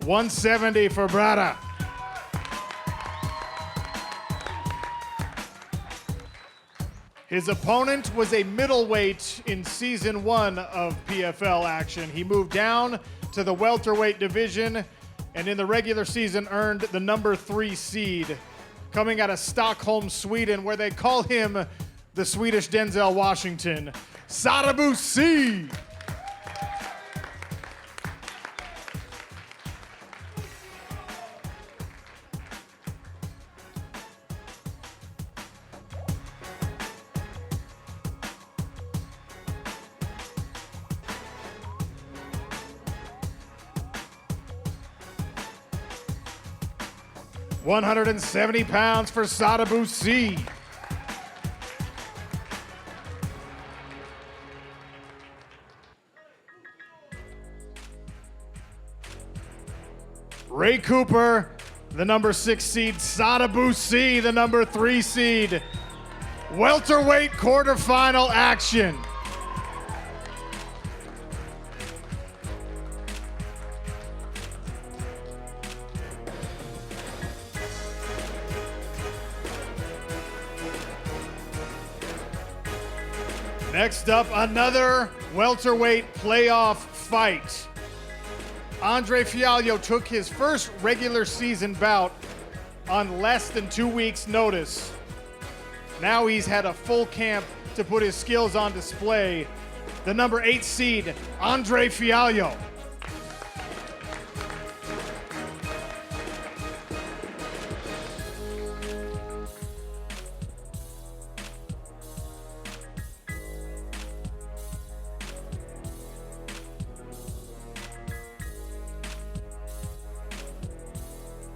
170 for Brada. His opponent was a middleweight in season 1 of PFL action. He moved down to the welterweight division and in the regular season earned the number 3 seed, coming out of Stockholm, Sweden, where they call him the Swedish Denzel Washington, Sadabu C. £170 for Sadabu C. Ray Cooper, the number 6 seed. Sadabu C, the number 3 seed. Welterweight quarterfinal action. Next up, another welterweight playoff fight. Andre Fialho took his first regular season bout on less than 2 weeks' notice. Now he's had a full camp to put his skills on display. The number 8 seed, Andre Fialho.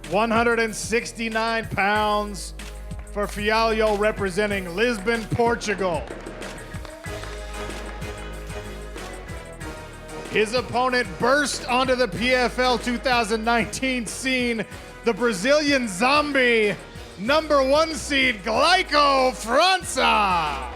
£169 for Fialho, representing Lisbon, Portugal. His opponent burst onto the PFL 2019 scene, the Brazilian zombie, number 1 seed, Gleico França.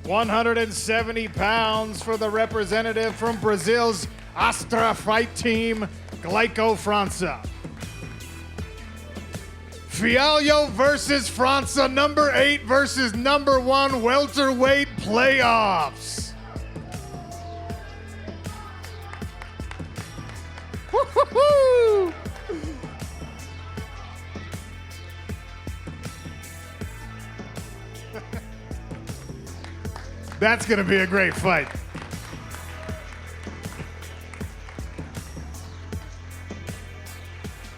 £170 for the representative from Brazil's Astra fight team, Gleico França. Fialho versus França, number 8 versus number 1 welterweight playoffs. Woo-hoo-hoo! That's going to be a great fight.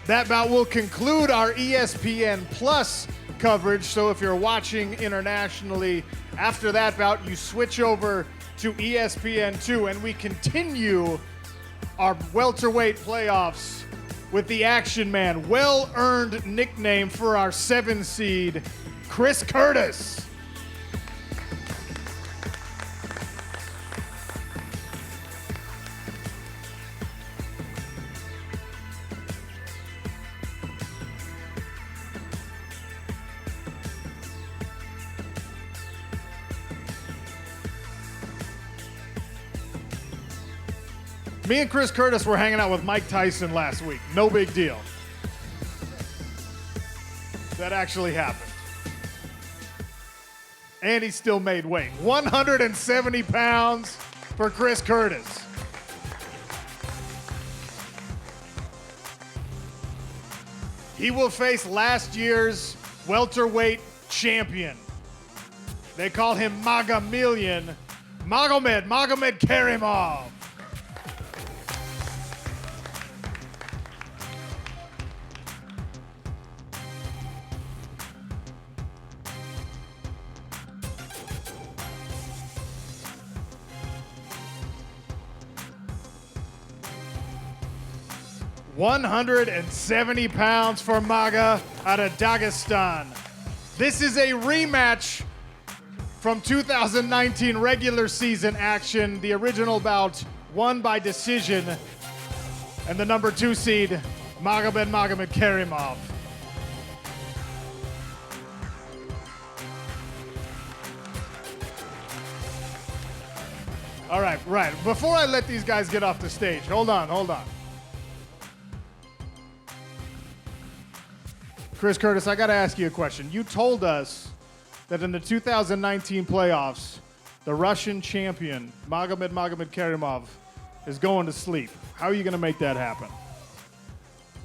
That bout will conclude our ESPN Plus coverage. So if you're watching internationally, after that bout, you switch over to ESPN2 and we continue our welterweight playoffs with the Action Man, well-earned nickname for our 7 seed, Chris Curtis. Me and Chris Curtis were hanging out with Mike Tyson last week. No big deal. That actually happened. And he still made weight. £170 for Chris Curtis. He will face last year's welterweight champion. They call him Magamillion, Magomed Karimov. 170 pounds for Maga out of Dagestan. This is a rematch from 2019 regular season action. The original bout won by decision, and the number 2 seed, Magomed Karimov. All right. Before I let these guys get off the stage, hold on. Chris Curtis, I got to ask you a question. You told us that in the 2019 playoffs, the Russian champion, Magomed Karimov, is going to sleep. How are you going to make that happen?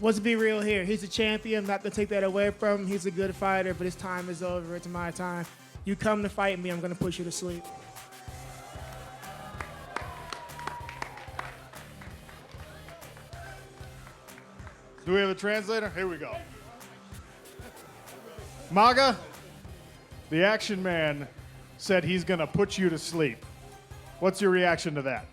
Let's be real here. He's a champion. Not to take that away from him. He's a good fighter, but his time is over. It's my time. You come to fight me, I'm going to put you to sleep. Do we have a translator? Here we go. Maga, the action man, said he's going to put you to sleep. What's your reaction to that?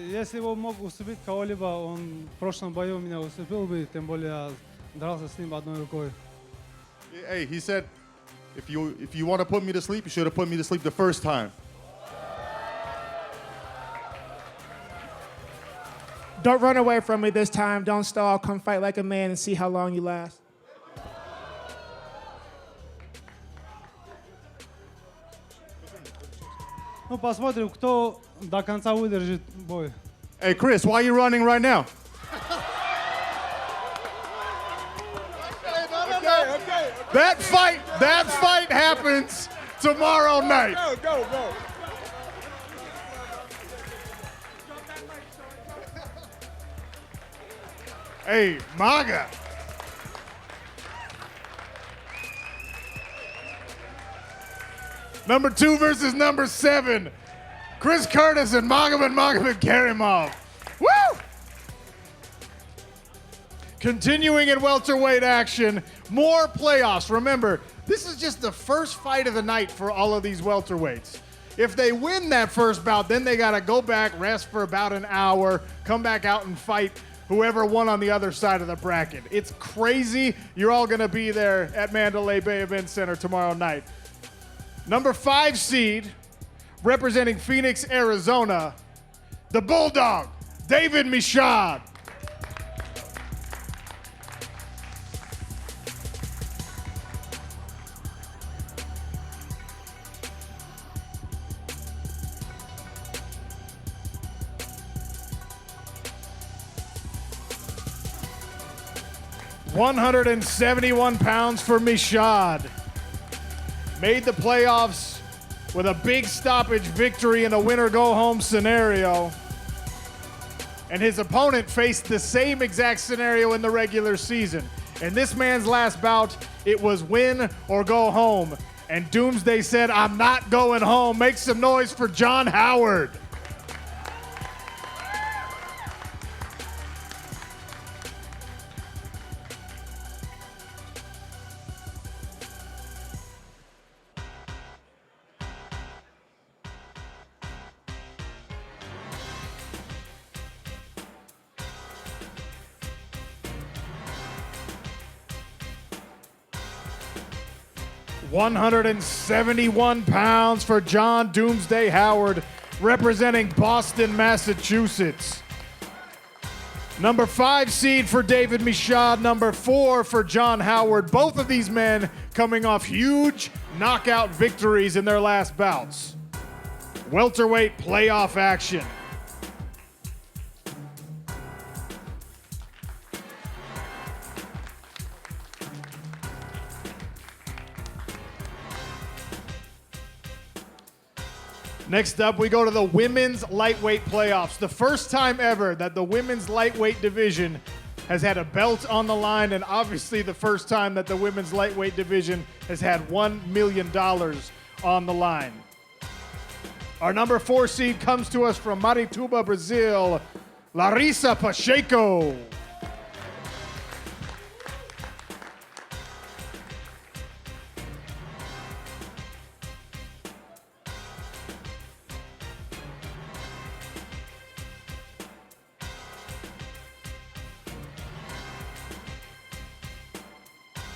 Если его мог усыпить кого-либо, он в прошлом бою меня усыпил бы, тем более дрался с ним одной рукой. Hey, he said, if you want to put me to sleep, you should have put me to sleep the first time. Don't run away from me this time. Don't stall. Come fight like a man and see how long you last. Ну, посмотрим, кто до конца выдержит бой. Hey, Chris, why are you running right now? That fight happens tomorrow night. Go. Hey, Maga. Number 2 versus number 7. Chris Curtis and Magomed Karimov. Woo! Continuing in welterweight action, more playoffs. Remember, this is just the first fight of the night for all of these welterweights. If they win that first bout, then they got to go back, rest for about an hour, come back out and fight whoever won on the other side of the bracket. It's crazy. You're all going to be there at Mandalay Bay Event Center tomorrow night. Number 5 seed, representing Phoenix, Arizona, the Bulldog, David Michaud. £171 for Michaud. Made the playoffs with a big stoppage victory in a winner-go-home scenario. And his opponent faced the same exact scenario in the regular season. In this man's last bout, it was win or go home. And Doomsday said, I'm not going home. Make some noise for John Howard. £171 for John Doomsday Howard, representing Boston, Massachusetts. Number 5 seed for David Michaud, number 4 for John Howard. Both of these men coming off huge knockout victories in their last bouts. Welterweight playoff action. Next up, we go to the women's lightweight playoffs. The first time ever that the women's lightweight division has had a belt on the line, and obviously the first time that the women's lightweight division has had $1 million on the line. Our number 4 seed comes to us from Marituba, Brazil, Larissa Pacheco.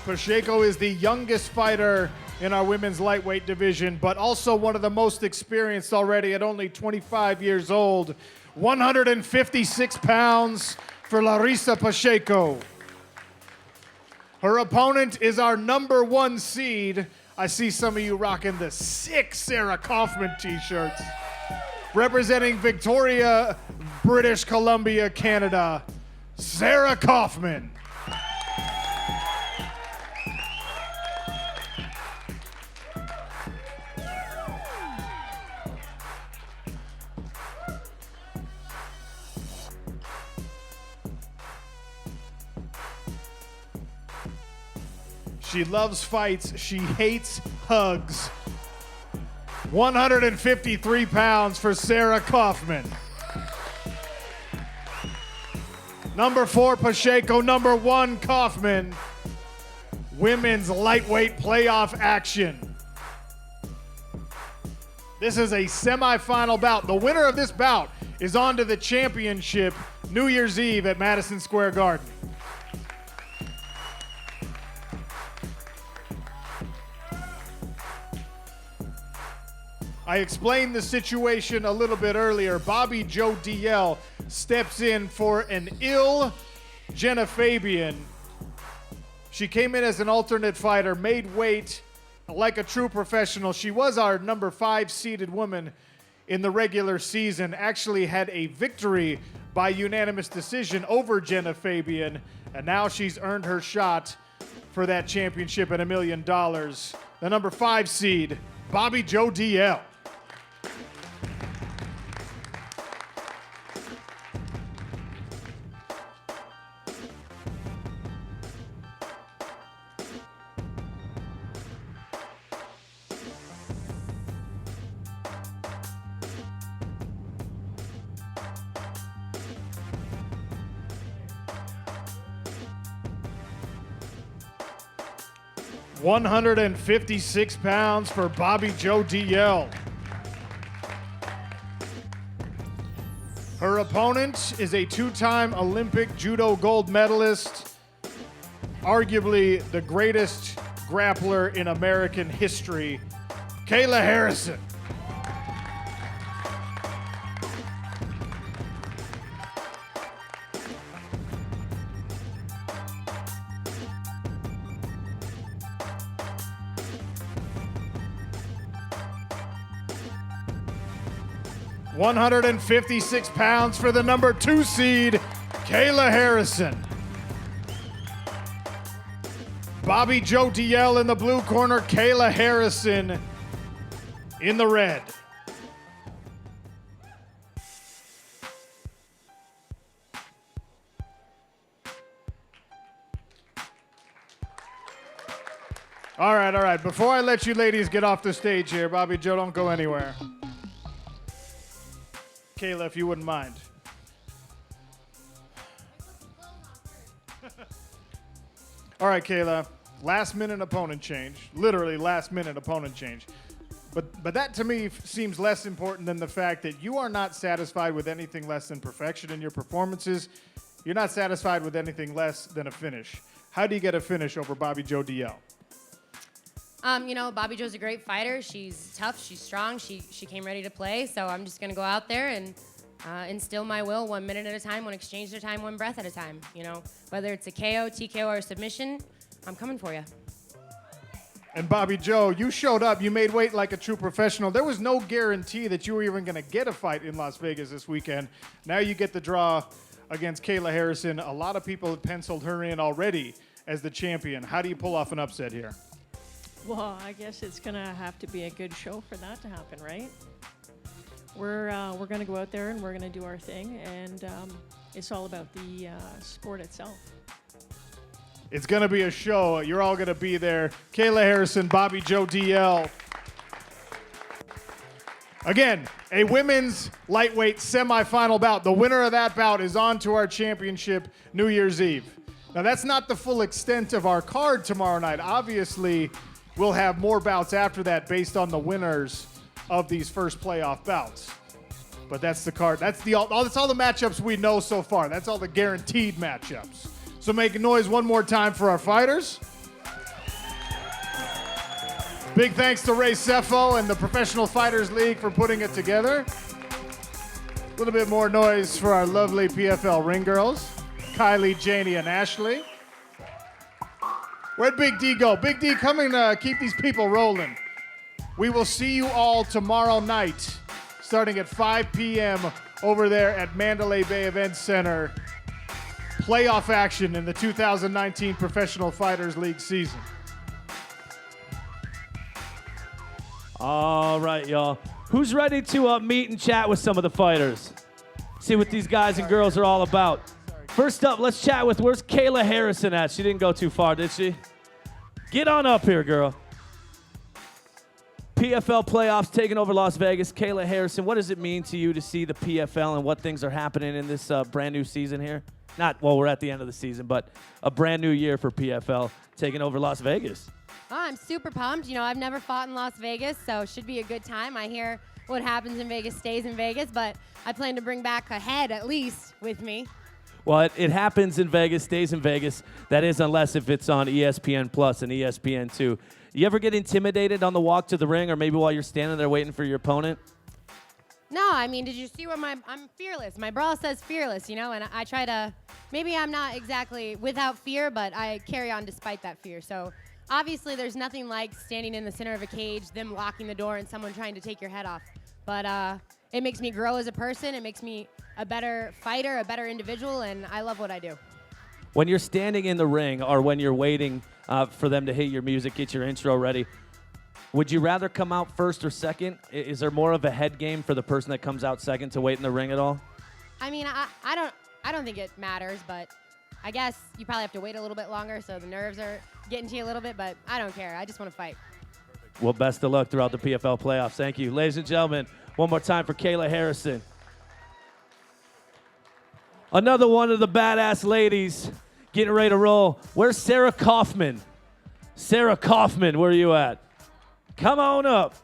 Pacheco is the youngest fighter in our women's lightweight division, but also one of the most experienced already at only 25 years old. 156 pounds for Larissa Pacheco. Her opponent is our number 1 seed. I see some of you rocking the 6 Sarah Kaufman t-shirts. Representing Victoria, British Columbia, Canada, Sarah Kaufman. She loves fights. She hates hugs. 153 pounds for Sarah Kaufman. Number 4, Pacheco. Number 1, Kaufman. Women's lightweight playoff action. This is a semifinal bout. The winner of this bout is on to the championship New Year's Eve at Madison Square Garden. I explained the situation a little bit earlier. Bobby Joe DL steps in for an ill Jenna Fabian. She came in as an alternate fighter, made weight like a true professional. She was our number 5 seeded woman in the regular season, actually had a victory by unanimous decision over Jenna Fabian, and now she's earned her shot for that championship at $1 million. The number 5 seed, Bobby Joe DL. £156 for Bobby Joe DL. Her opponent is a 2-time Olympic judo gold medalist, arguably the greatest grappler in American history, Kayla Harrison. £156 for the number 2 seed, Kayla Harrison. Bobby Joe DL in the blue corner, Kayla Harrison in the red. All right. Before I let you ladies get off the stage here, Bobby Joe, don't go anywhere. Kayla, if you wouldn't mind. All right, Kayla, last minute opponent change, literally last minute opponent change. But that to me seems less important than the fact that you are not satisfied with anything less than perfection in your performances. You're not satisfied with anything less than a finish. How do you get a finish over Bobby Joe DL? Bobby Joe's a great fighter. She's tough. She's strong. She came ready to play. So I'm just going to go out there and instill my will 1 minute at a time, 1 exchange at a time, 1 breath at a time. Whether it's a KO, TKO, or a submission, I'm coming for you. And Bobby Joe, you showed up. You made weight like a true professional. There was no guarantee that you were even going to get a fight in Las Vegas this weekend. Now you get the draw against Kayla Harrison. A lot of people have penciled her in already as the champion. How do you pull off an upset here? Well, I guess it's going to have to be a good show for that to happen, right? We're going to go out there and we're going to do our thing, and it's all about the sport itself. It's going to be a show. You're all going to be there. Kayla Harrison, Bobby Joe DL. Again, a women's lightweight semifinal bout. The winner of that bout is on to our championship New Year's Eve. Now, that's not the full extent of our card tomorrow night. Obviously, we'll have more bouts after that based on the winners of these first playoff bouts. But that's the card. That's all the matchups we know so far. That's all the guaranteed matchups. So make noise one more time for our fighters. Big thanks to Ray Seffo and the Professional Fighters League for putting it together. A little bit more noise for our lovely PFL ring girls, Kylie, Janie, and Ashley. Where'd Big D go? Big D, come and keep these people rolling. We will see you all tomorrow night, starting at 5 p.m. over there at Mandalay Bay Event Center. Playoff action in the 2019 Professional Fighters League season. All right, y'all. Who's ready to meet and chat with some of the fighters? See what these guys and girls are all about. First up, let's chat with, where's Kayla Harrison at? She didn't go too far, did she? Get on up here, girl. PFL Playoffs taking over Las Vegas. Kayla Harrison, what does it mean to you to see the PFL and what things are happening in this brand new season here? Not, well, we're at the end of the season, but a brand new year for PFL taking over Las Vegas. Oh, I'm super pumped. You know, I've never fought in Las Vegas, so it should be a good time. I hear what happens in Vegas stays in Vegas, but I plan to bring back a head at least with me. Well, it happens in Vegas, stays in Vegas. That is, unless if it's on ESPN Plus and ESPN2. You ever get intimidated on the walk to the ring, or maybe while you're standing there waiting for your opponent? No, I mean, did you see what I'm fearless. My bra says fearless, you know, and I try to, maybe I'm not exactly without fear, but I carry on despite that fear. So obviously there's nothing like standing in the center of a cage, them locking the door, and someone trying to take your head off. But it makes me grow as a person. It makes me a better fighter, a better individual, and I love what I do. When you're standing in the ring or when you're waiting for them to hit your music, get your intro ready, would you rather come out first or second? Is there more of a head game for the person that comes out second to wait in the ring at all? I mean, I don't think it matters, but I guess you probably have to wait a little bit longer, so the nerves are getting to you a little bit, but I don't care. I just want to fight. Well, best of luck throughout the PFL playoffs. Thank you. Ladies and gentlemen, one more time for Kayla Harrison. Another one of the badass ladies getting ready to roll. Where's Sarah Kaufman? Sarah Kaufman, where are you at? Come on up.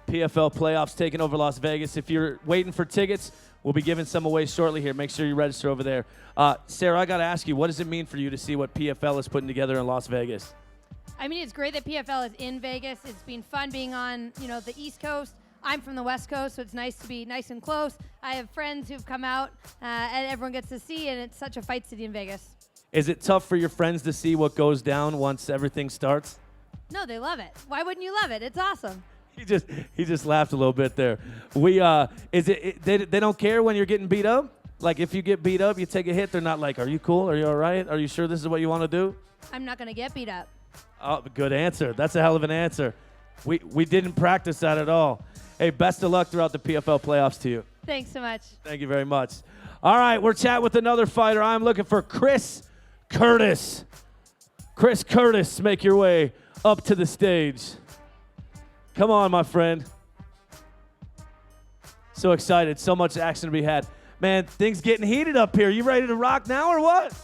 PFL Playoffs taking over Las Vegas. If you're waiting for tickets, we'll be giving some away shortly here. Make sure you register over there. Sarah, I got to ask you, what does it mean for you to see what PFL is putting together in Las Vegas? I mean, it's great that PFL is in Vegas. It's been fun being on, the East Coast. I'm from the West Coast, so it's nice to be nice and close. I have friends who've come out, and everyone gets to see, and it's such a fight city in Vegas. Is it tough for your friends to see what goes down once everything starts? No, they love it. Why wouldn't you love it? It's awesome. He just laughed a little bit there. They don't care when you're getting beat up? Like if you get beat up, you take a hit, they're not like, are you cool? Are you all right? Are you sure this is what you want to do? I'm not going to get beat up. Oh, good answer. That's a hell of an answer. We didn't practice that at all. Hey, best of luck throughout the PFL playoffs to you. Thanks so much. Thank you very much. All right, we're chatting with another fighter. I'm looking for Chris Curtis. Chris Curtis, make your way up to the stage. Come on, my friend. So excited. So much action to be had. Man, things getting heated up here. You ready to rock now or what?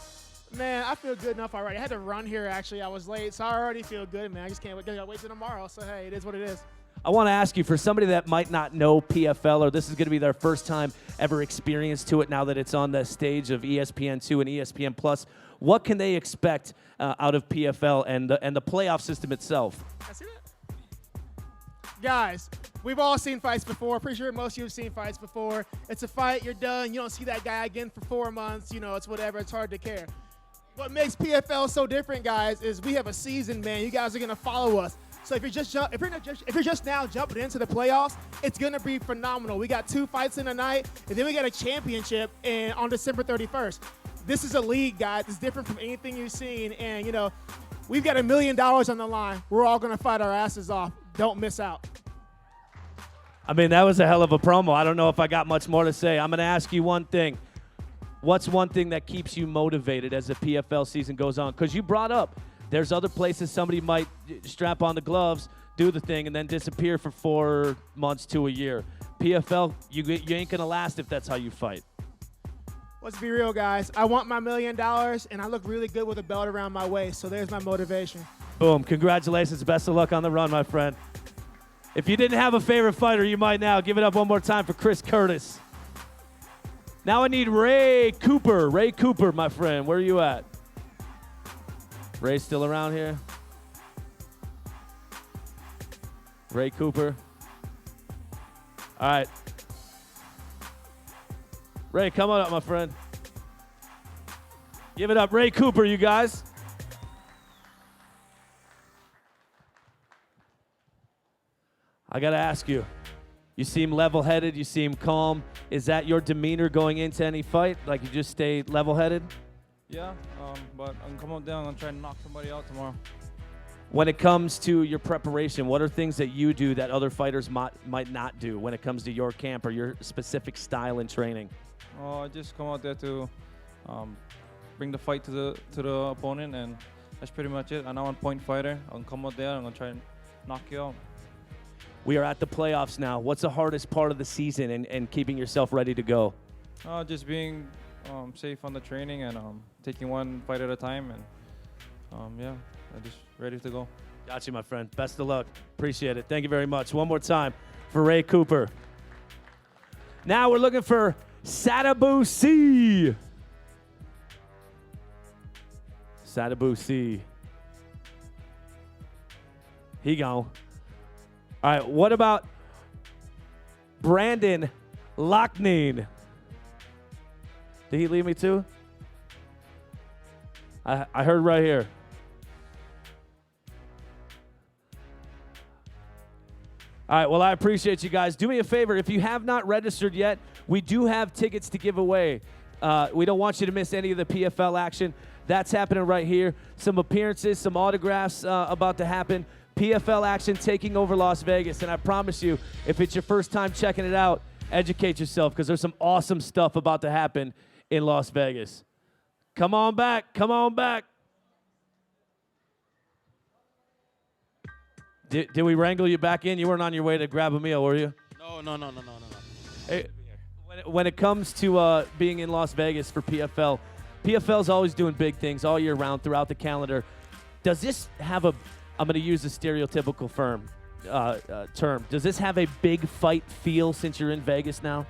Man, I feel good enough already. I had to run here, actually. I was late, so I already feel good, man. I just can't wait. Gotta wait till tomorrow, so hey, it is what it is. I want to ask you, for somebody that might not know PFL, or this is going to be their first time ever experience to it now that it's on the stage of ESPN2 and ESPN Plus, what can they expect out of PFL and the playoff system itself? I see that. Guys, we've all seen fights before. Pretty sure most of you have seen fights before. It's a fight, you're done. You don't see that guy again for 4 months. It's whatever. It's hard to care. What makes PFL so different, guys, is we have a season, man. You guys are going to follow us. So if you're just now jumping into the playoffs, it's going to be phenomenal. We got 2 fights in a night, and then we got a championship on December 31st. This is a league, guys. It's different from anything you've seen. And, we've got $1 million on the line. We're all going to fight our asses off. Don't miss out. I mean, that was a hell of a promo. I don't know if I got much more to say. I'm going to ask you one thing. What's one thing that keeps you motivated as the PFL season goes on? Because you brought up there's other places somebody might strap on the gloves, do the thing, and then disappear for 4 months to a year. PFL, you ain't going to last if that's how you fight. Let's be real, guys. I want my $1 million, and I look really good with a belt around my waist, so there's my motivation. Boom. Congratulations. Best of luck on the run, my friend. If you didn't have a favorite fighter, you might now. Give it up one more time for Chris Curtis. Now I need Ray Cooper. Ray Cooper, my friend. Where are you at? Ray still around here? Ray Cooper. All right. Ray, come on up, my friend. Give it up, Ray Cooper, you guys. I got to ask you, you seem level-headed, you seem calm. Is that your demeanor going into any fight? Like you just stay level-headed? Yeah, but I'm gonna come out there. I'm gonna try and knock somebody out tomorrow. When it comes to your preparation, what are things that you do that other fighters might not do when it comes to your camp or your specific style in training? I just come out there to bring the fight to the opponent, and that's pretty much it. I'm not a point fighter. I'm gonna come out there. I'm gonna try and knock you out. We are at the playoffs now. What's the hardest part of the season and keeping yourself ready to go? Just being safe on the training and taking one fight at a time, and yeah, I'm just ready to go. Got you, my friend. Best of luck. Appreciate it. Thank you very much. One more time for Ray Cooper. Now we're looking for Sadabu C. Sadabu C. He gone. All right, what about Brandon Lockneen? Did he leave me too? I heard right here. All right, well, I appreciate you guys. Do me a favor, if you have not registered yet, we do have tickets to give away. We don't want you to miss any of the PFL action. That's happening right here. Some appearances, some autographs about to happen. PFL action taking over Las Vegas. And I promise you, if it's your first time checking it out, educate yourself because there's some awesome stuff about to happen in Las Vegas. Come on back. Come on back. Did we wrangle you back in? You weren't on your way to grab a meal, were you? No. Hey, when it comes to being in Las Vegas for PFL, PFL's always doing big things all year round throughout the calendar. Does this have I'm going to use a stereotypical term. Does this have a big fight feel since you're in Vegas now?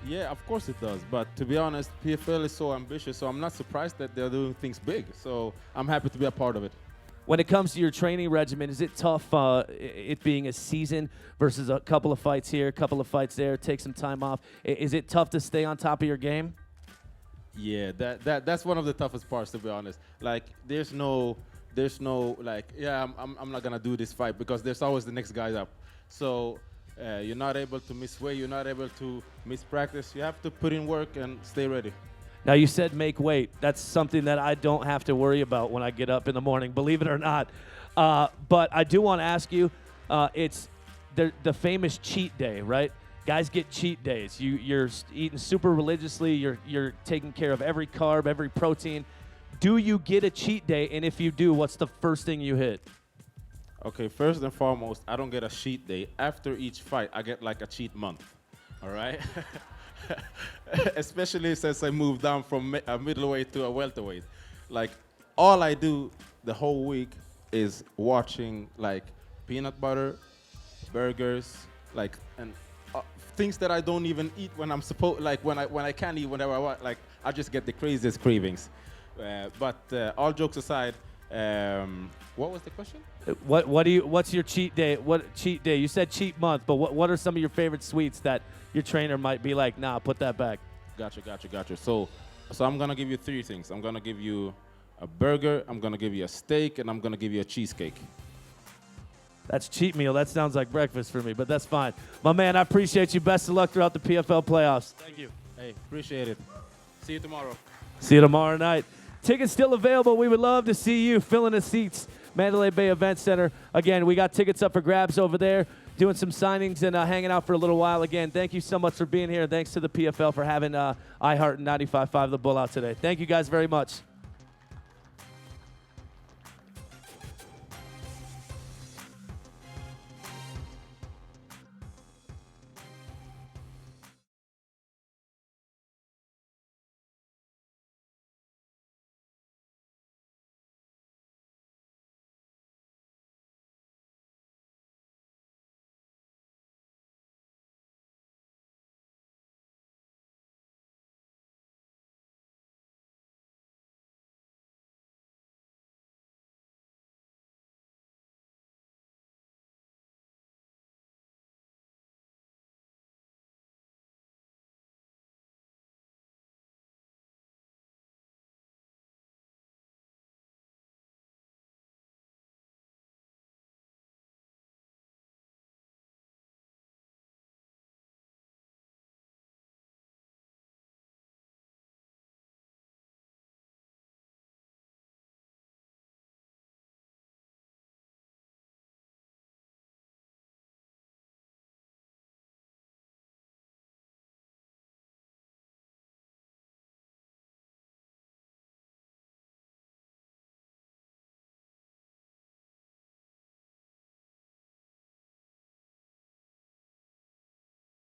Yeah, of course it does. But to be honest, PFL is so ambitious, so I'm not surprised that they're doing things big. So I'm happy to be a part of it. When it comes to your training regimen, is it tough, it being a season versus a couple of fights here, a couple of fights there, take some time off? Is it tough to stay on top of your game? Yeah, that's one of the toughest parts, to be honest. Like, there's no like, yeah, I'm not gonna do this fight because there's always the next guy up. So you're not able to miss weight, you're not able to miss practice. You have to put in work and stay ready. Now, you said make weight. That's something that I don't have to worry about when I get up in the morning, believe it or not. But I do want to ask you, it's the famous cheat day, right? Guys get cheat days. You're eating super religiously. You're taking care of every carb, every protein. Do you get a cheat day? And if you do, what's the first thing you hit? Okay, first and foremost, I don't get a cheat day. After each fight, I get like a cheat month, all right? Especially since I moved down from a middleweight to a welterweight. Like, all I do the whole week is watching, like, peanut butter, burgers, like, and things that I don't even eat when I'm supposed, like, when I can't eat whenever I want. Like, I just get the craziest cravings. But all jokes aside, what was the question? What's your cheat day? What cheat day? You said cheat month, but what are some of your favorite sweets that your trainer might be like, nah, put that back? Gotcha. So I'm gonna give you three things. I'm gonna give you a burger, I'm gonna give you a steak, and I'm gonna give you a cheesecake. That's cheat meal. That sounds like breakfast for me, but that's fine. My man, I appreciate you. Best of luck throughout the PFL playoffs. Thank you. Hey, appreciate it. See you tomorrow. See you tomorrow night. Tickets still available. We would love to see you filling the seats. Mandalay Bay Event Center. Again, we got tickets up for grabs over there, doing some signings and hanging out for a little while. Again, thank you so much for being here. Thanks to the PFL for having iHeart and 95.5 The Bull out today. Thank you guys very much.